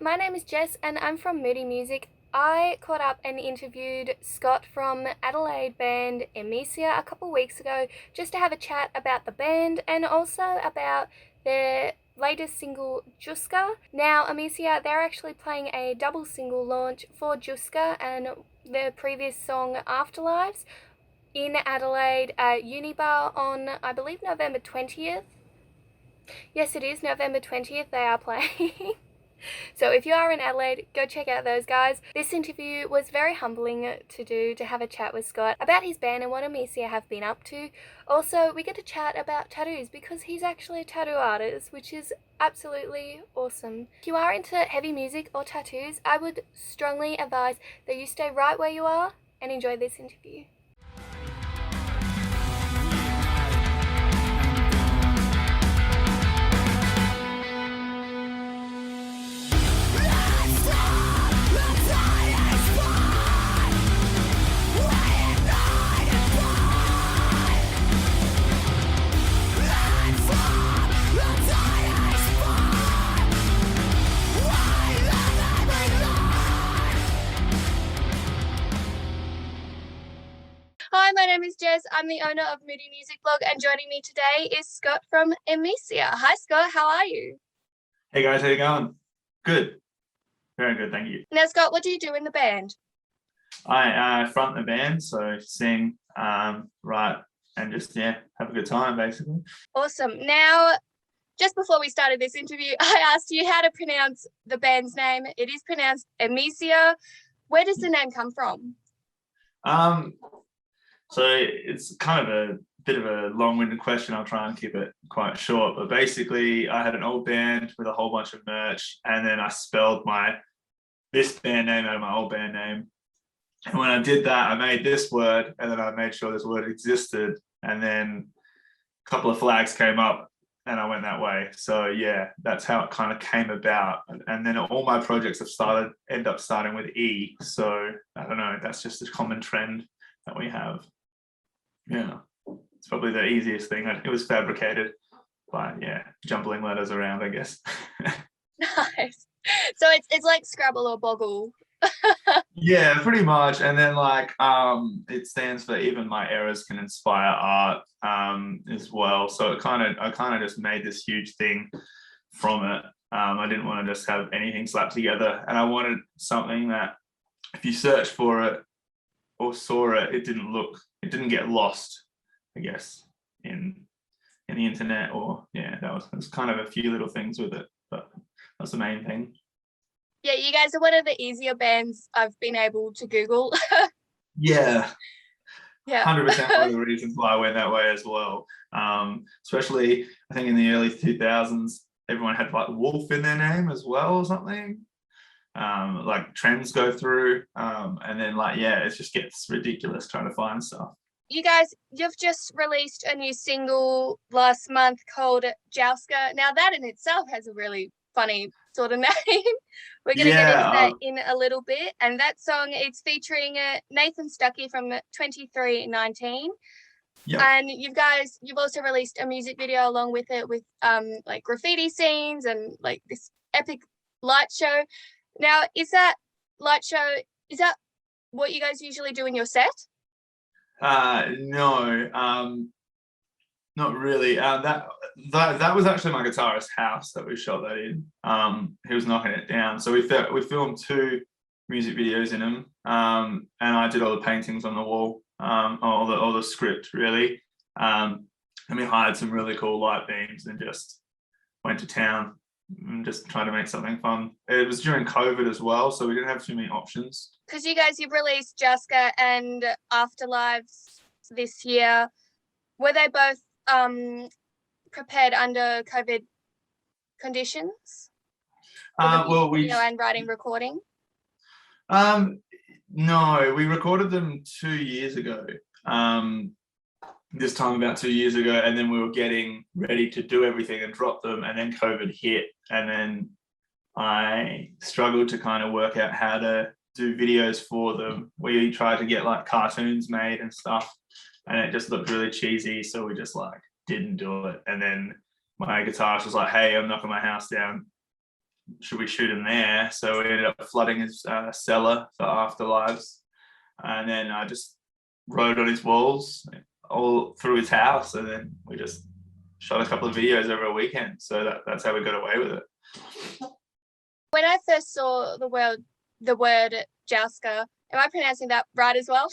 my name is Jess and I'm from Moody Music. I caught up and interviewed Scott from Adelaide band Emecia a couple weeks ago just to have a chat about the band and also about their latest single Jouska. Now Emecia, they're actually playing a double single launch for Jouska and their previous song Afterlives in Adelaide at Unibar on, I believe, November 20th. Yes, it is November 20th they are playing. So if you are in Adelaide, go check out those guys. This interview was very humbling to do, to have a chat with Scott about his band and what Emecia have been up to. Also, we get to chat about tattoos because he's actually a tattoo artist, which is absolutely awesome. If you are into heavy music or tattoos, I would strongly advise that you stay right where you are and enjoy this interview. Hi, my name is Jess. I'm the owner of Moody Music Blog, and joining me today is Scott from Emecia. Hi, Scott. How are you? Hey guys, how you going? Good. Very good, thank you. Now, Scott, what do you do in the band? I front the band, so sing, write, and just have a good time, basically. Awesome. Now, just before we started this interview, I asked you how to pronounce the band's name. It is pronounced Emecia. Where does the name come from? So it's kind of a bit of a long-winded question. I'll try and keep it quite short. But basically, I had an old band with a whole bunch of merch, and then I spelled this band name out of my old band name. And when I did that, I made this word, and then I made sure this word existed. And then a couple of flags came up, and I went that way. So yeah, that's how it kind of came about. And then all my projects have end up starting with E. So I don't know. That's just a common trend that we have. Yeah, it's probably the easiest thing. It was fabricated by jumbling letters around, I guess. Nice. So it's like Scrabble or Boggle. Yeah, pretty much. And then it stands for even my errors can inspire art as well. So I kind of just made this huge thing from it. I didn't want to just have anything slapped together, and I wanted something that if you search for it or saw it, it didn't get lost, I guess, in the internet. Or that was kind of a few little things with it, but that's the main thing. Yeah, you guys are one of the easier bands I've been able to Google. Yeah. 100% one of the Yeah. reasons why I went that way as well. Especially, I think in the early 2000s, everyone had like Wolf in their name as well or something. Like trends go through, and then it just gets ridiculous trying to find stuff. You guys, you've just released a new single last month called Jouska. Now that in itself has a really funny sort of name. We're going to get into that in a little bit. And that song, it's featuring Nathan Stuckey from 2319. Yep. And you've also released a music video along with it with like graffiti scenes and like this epic light show. Now, is that light show, is that what you guys usually do in your set? No, not really. That was actually my guitarist's house that we shot that in. He was knocking it down. So we filmed 2 music videos in them, and I did all the paintings on the wall, all the script really. And we hired some really cool light beams and just went to town and just trying to make something fun. It was during COVID as well, so we didn't have too many options. Because you've released Jouska and Afterlives this year. Were they both prepared under COVID conditions? Well, and writing, recording. No, we recorded them 2 years ago. This time about 2 years ago, and then we were getting ready to do everything and drop them, and then COVID hit, and then I struggled to kind of work out how to do videos for them. We tried to get like cartoons made and stuff, and it just looked really cheesy, so we just didn't do it. And then my guitarist was like, hey, I'm knocking my house down. should we shoot him there? So we ended up flooding his cellar for Afterlives, and then I just wrote on his walls all through his house, and then we just shot a couple of videos over a weekend. So that's how we got away with it. When I first saw the word Jouska, am I pronouncing that right as well?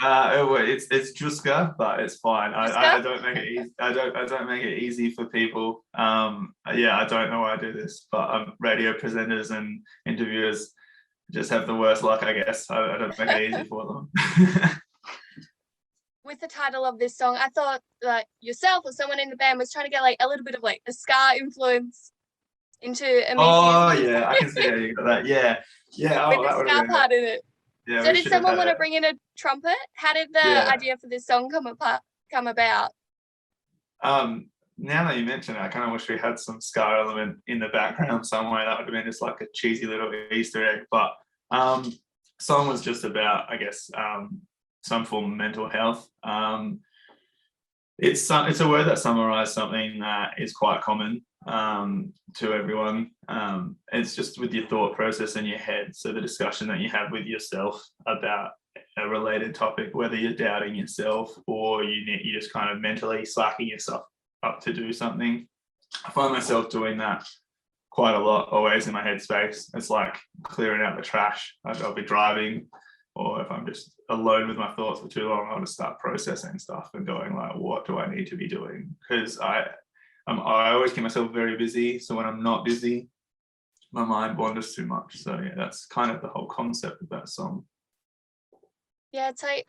It's Jouska, but it's fine. I Jouska? don't make it easy. I don't make it easy for people. I don't know why I do this, but radio presenters and interviewers just have the worst luck, I guess. I don't make it easy for them. With the title of this song, I thought like yourself or someone in the band was trying to get like a little bit of like a ska influence into Emecia. Oh yeah, I can see how you got that. Yeah. With the ska part in it. Yeah, so did someone want to bring in a trumpet? How did the idea for this song come about? Now that you mention it, I kind of wish we had some ska element in the background somewhere. That would have been just like a cheesy little Easter egg. But song was just about, I guess, some form of mental health. It's a word that summarizes something that is quite common to everyone. It's just with your thought process in your head. So the discussion that you have with yourself about a related topic, whether you're doubting yourself or you're just kind of mentally slacking yourself up to do something. I find myself doing that quite a lot, always in my headspace. It's like clearing out the trash. I'll be driving, or if I'm just alone with my thoughts for too long, I'll just start processing stuff and going like, what do I need to be doing? Because I always keep myself very busy. So when I'm not busy, my mind wanders too much. So yeah, that's kind of the whole concept of that song. Yeah, it's like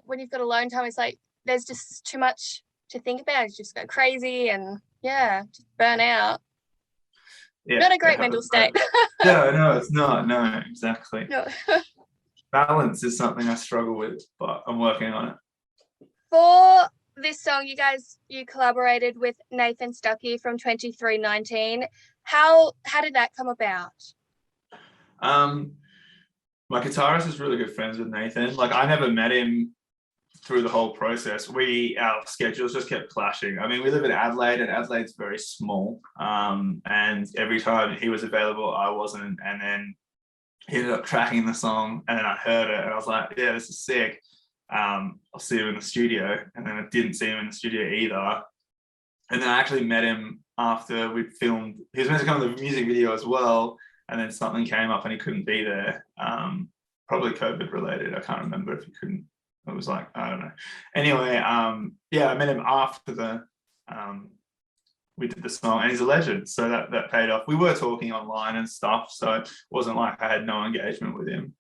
when you've got alone time, it's like there's just too much to think about. You just go crazy and just burn out. Yeah, not a great mental state. No, it's not. No, exactly. No. Balance is something I struggle with, but I'm working on it. For this song, you collaborated with Nathan Stuckey from 2319. How did that come about? My guitarist is really good friends with Nathan. Like, I never met him through the whole process. Our schedules just kept clashing. I mean, we live in Adelaide, and Adelaide's very small. And every time he was available, I wasn't. And then he ended up tracking the song, and then I heard it, and I was like, yeah, this is sick. I'll see him in the studio. And then I didn't see him in the studio either. And then I actually met him after we'd filmed. He was meant to come to the music video as well, and then something came up and he couldn't be there. Probably COVID related. I can't remember if he couldn't. It was like, I don't know. Anyway, I met him after we did the song, and he's a legend. So that paid off. We were talking online and stuff, so it wasn't like I had no engagement with him.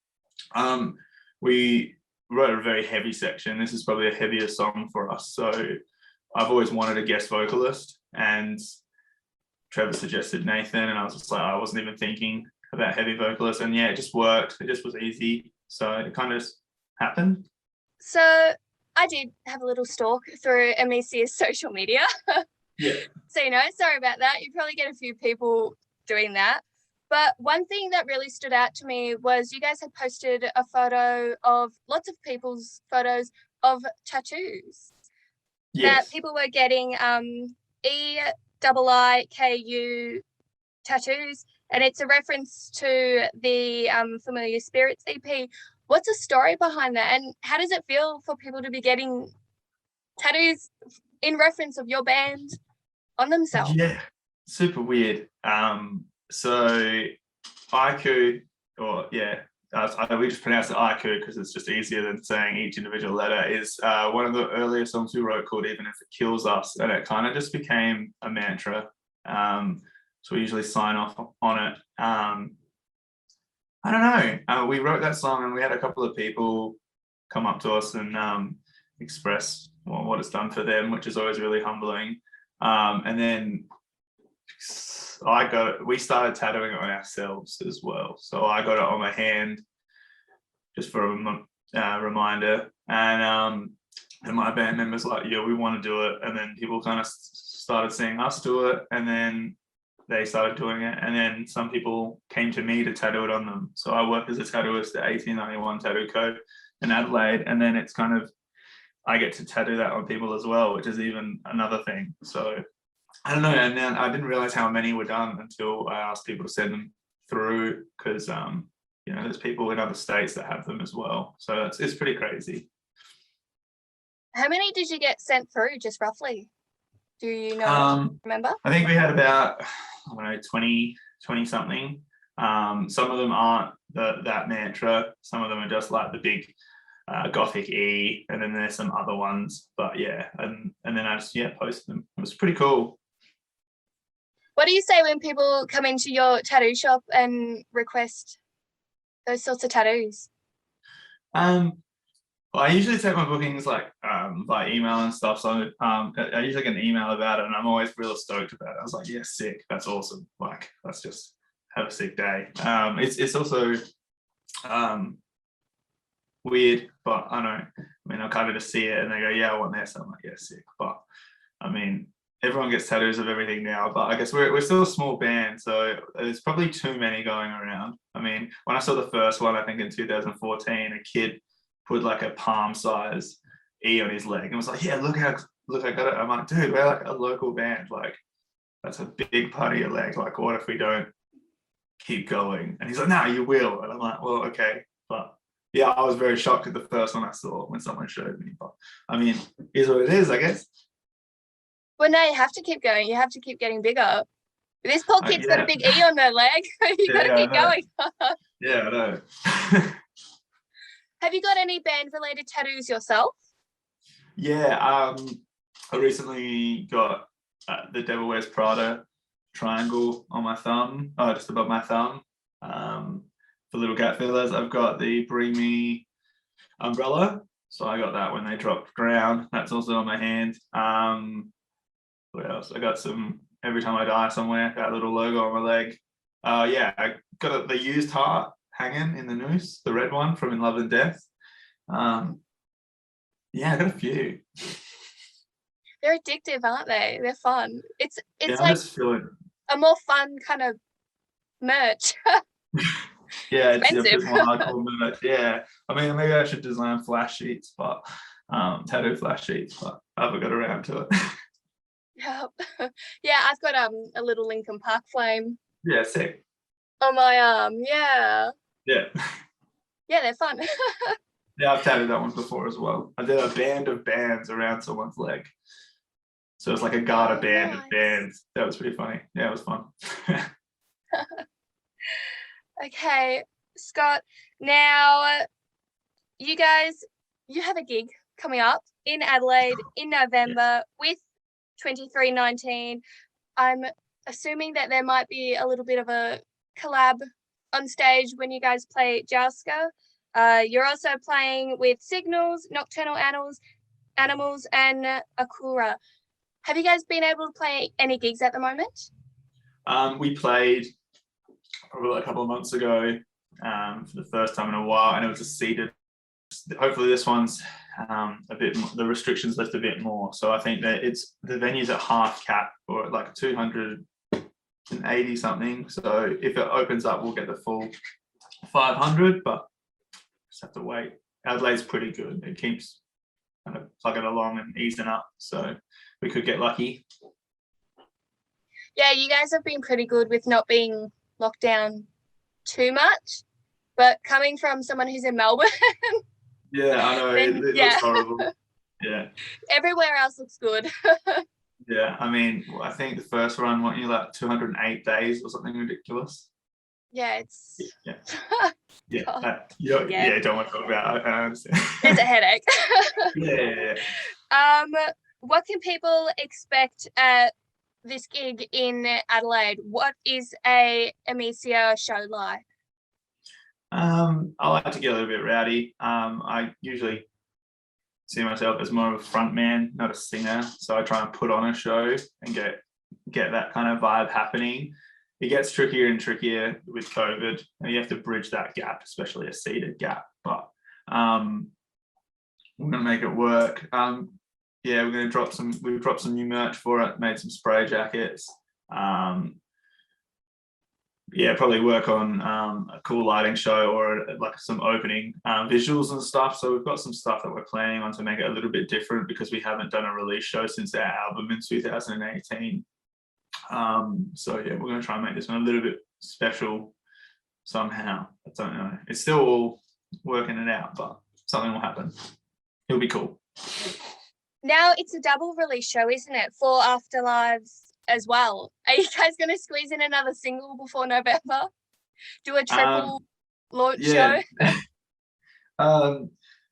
We wrote a very heavy section. This is probably a heavier song for us. So I've always wanted a guest vocalist, and Trevor suggested Nathan, and I was just like, I wasn't even thinking about heavy vocalists, and it just worked. It just was easy. So it kind of just happened. So I did have a little stalk through Emecia's social media. Yeah. So, sorry about that. You probably get a few people doing that. But one thing that really stood out to me was you guys had posted a photo of lots of people's photos of tattoos. Yes. That people were getting EIIKU tattoos, and it's a reference to the Familiar Spirits EP. What's the story behind that, and how does it feel for people to be getting tattoos in reference of your band on themselves? Yeah, super weird. So IQ, we just pronounce it IQ because it's just easier than saying each individual letter, is one of the earlier songs we wrote called Even If It Kills Us, and it kind of just became a mantra. So we usually sign off on it. I don't know. We wrote that song, and we had a couple of people come up to us and express what it's done for them, which is always really humbling. And then we started tattooing it on ourselves as well. So I got it on my hand just for a reminder. And my band members like, yeah, we want to do it. And then people kind of started seeing us do it, and then they started doing it. And then some people came to me to tattoo it on them. So I work as a tattooist at 1891 Tattoo Co. in Adelaide. And then it's kind of, I get to tattoo that on people as well, which is even another thing. So I don't know, and then I didn't realize how many were done until I asked people to send them through, because you know, there's people in other states that have them as well, so it's pretty crazy. How many did you get sent through, just roughly? Do you know? Remember? I think we had about, I don't know, 20 something. Some of them aren't that mantra. Some of them are just like the big Gothic E, and then there's some other ones. But yeah, and then I just posted them. It was pretty cool. What do you say when people come into your tattoo shop and request those sorts of tattoos? Well, I usually take my bookings like by email and stuff. So I usually get an email about it, and I'm always real stoked about it. I was like, yeah, sick. That's awesome. Like, let's just have a sick day. It's also weird, but I know. I mean, I'll kind of just see it and they go, yeah, I want this. I'm like, yeah, sick. But I mean, everyone gets tattoos of everything now, but I guess we're still a small band, so there's probably too many going around. I mean, when I saw the first one, I think in 2014, a kid put like a palm size E on his leg and was like, yeah, look, I got it. I'm like, dude, we're like a local band. Like, that's a big part of your leg. Like, what if we don't keep going? And he's like, no, you will. And I'm like, well, okay. But yeah, I was very shocked at the first one I saw when someone showed me. But I mean, here's what it is, I guess. Well, no, you have to keep going. You have to keep getting bigger. This poor kid's got a big E on their leg. You got to keep going. Yeah, I know. Have you got any band-related tattoos yourself? Yeah, I recently got the Devil Wears Prada triangle on my thumb, just above my thumb. For little cat fillers, I've got the Bring Me umbrella. So I got that when they dropped ground. That's also on my hand. What else? I got some Every Time I Die Somewhere, that little logo on my leg. Yeah, I got the used heart hanging in the noose, the red one from In Love and Death. Yeah, I got a few. They're addictive, aren't they? They're fun. It's yeah, like a more fun kind of merch. Yeah, it's a bit more hardcore merch. Yeah, I mean, maybe I should design flash sheets, but tattoo flash sheets, but I haven't got around to it. Yeah, I've got a little Linkin Park flame. Yeah, sick. On my arm, yeah. Yeah. Yeah, they're fun. Yeah, I've tattooed that one before as well. I did a band of bands around someone's leg. So it's like a garter band of bands. That was pretty funny. Yeah, it was fun. Okay, Scott, now you have a gig coming up in Adelaide in November with 2319. I'm assuming that there might be a little bit of a collab on stage when you guys play Jouska. You're also playing with Signals, Nocturnal Animals, and Akura. Have you guys been able to play any gigs at the moment? We played probably a couple of months ago for the first time in a while, and it was a seated. Hopefully this one's a bit more, the restrictions lift a bit more, so I think that the venue's at half cap, or like 280 something, so if it opens up we'll get the full 500, but just have to wait. Adelaide's pretty good. It keeps kind of plugging along and easing up, so we could get lucky. Yeah, you guys have been pretty good with not being locked down too much, but coming from someone who's in Melbourne. Yeah, I know. It looks horrible. Yeah. Everywhere else looks good. Yeah, I mean, I think the first run, weren't you like 208 days or something ridiculous? Yeah, it's. Yeah. Yeah, don't want to talk about it. I understand. It's a headache. Yeah. What can people expect at this gig in Adelaide? What is a Emecia show like? I like to get a little bit rowdy. I usually see myself as more of a front man, not a singer. So I try and put on a show and get that kind of vibe happening. It gets trickier and trickier with COVID, and you have to bridge that gap, especially a seated gap. But we're gonna make it work. Yeah, we're gonna drop some. We've dropped some new merch for it. Made some spray jackets. Yeah, probably work on a cool lighting show or like some opening visuals and stuff. So we've got some stuff that we're planning on to make it a little bit different, because we haven't done a release show since our album in 2018. So yeah, we're going to try and make this one a little bit special somehow. I don't know. It's still all working it out, but something will happen. It'll be cool. Now it's a double release show, isn't it, for Afterlives as well? Are you guys going to squeeze in another single before November? Do a triple launch show?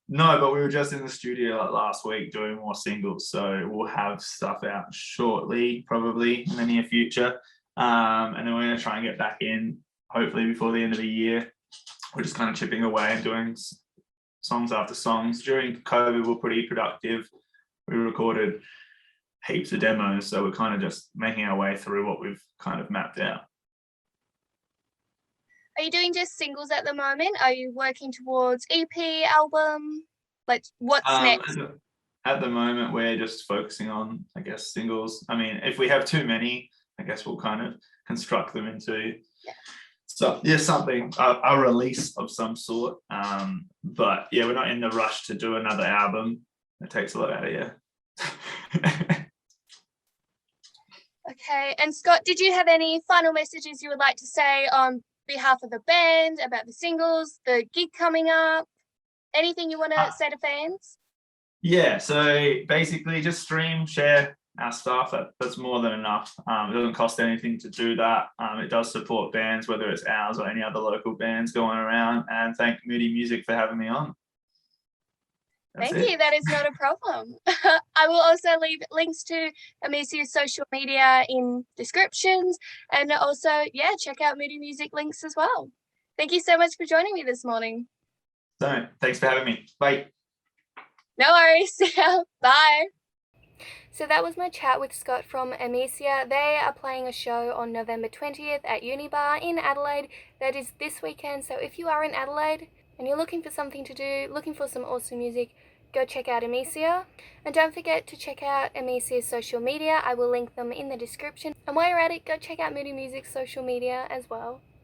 No, but we were just in the studio last week doing more singles, so we'll have stuff out shortly, probably in the near future. And then we're going to try and get back in, hopefully before the end of the year. We're just kind of chipping away and doing songs after songs. During COVID, we were pretty productive. We recorded heaps of demos, so we're kind of just making our way through what we've kind of mapped out. Are you doing just singles at the moment? Are you working towards EP, album? Like, what's next? At the moment, we're just focusing on, I guess, singles. I mean, if we have too many, I guess we'll kind of construct them into something, a release of some sort. But yeah, we're not in the rush to do another album. It takes a lot out of you. Okay, and Scott, did you have any final messages you would like to say on behalf of the band, about the singles, the gig coming up? Anything you want to say to fans? Yeah, so basically just stream, share our stuff. That's more than enough. It doesn't cost anything to do that. It does support bands, whether it's ours or any other local bands going around. And thank Moody Music for having me on. Thank you. That is not a problem. I will also leave links to Emecia's social media in descriptions, and also, check out Moody Music links as well. Thank you so much for joining me this morning. So, thanks for having me. Bye. No worries. Bye. So that was my chat with Scott from Emecia. They are playing a show on November 20th at Unibar in Adelaide. That is this weekend. So if you are in Adelaide and you're looking for something to do, looking for some awesome music, go check out Emecia. And don't forget to check out Emecia's social media. I will link them in the description. And while you're at it, go check out Moody Music's social media as well.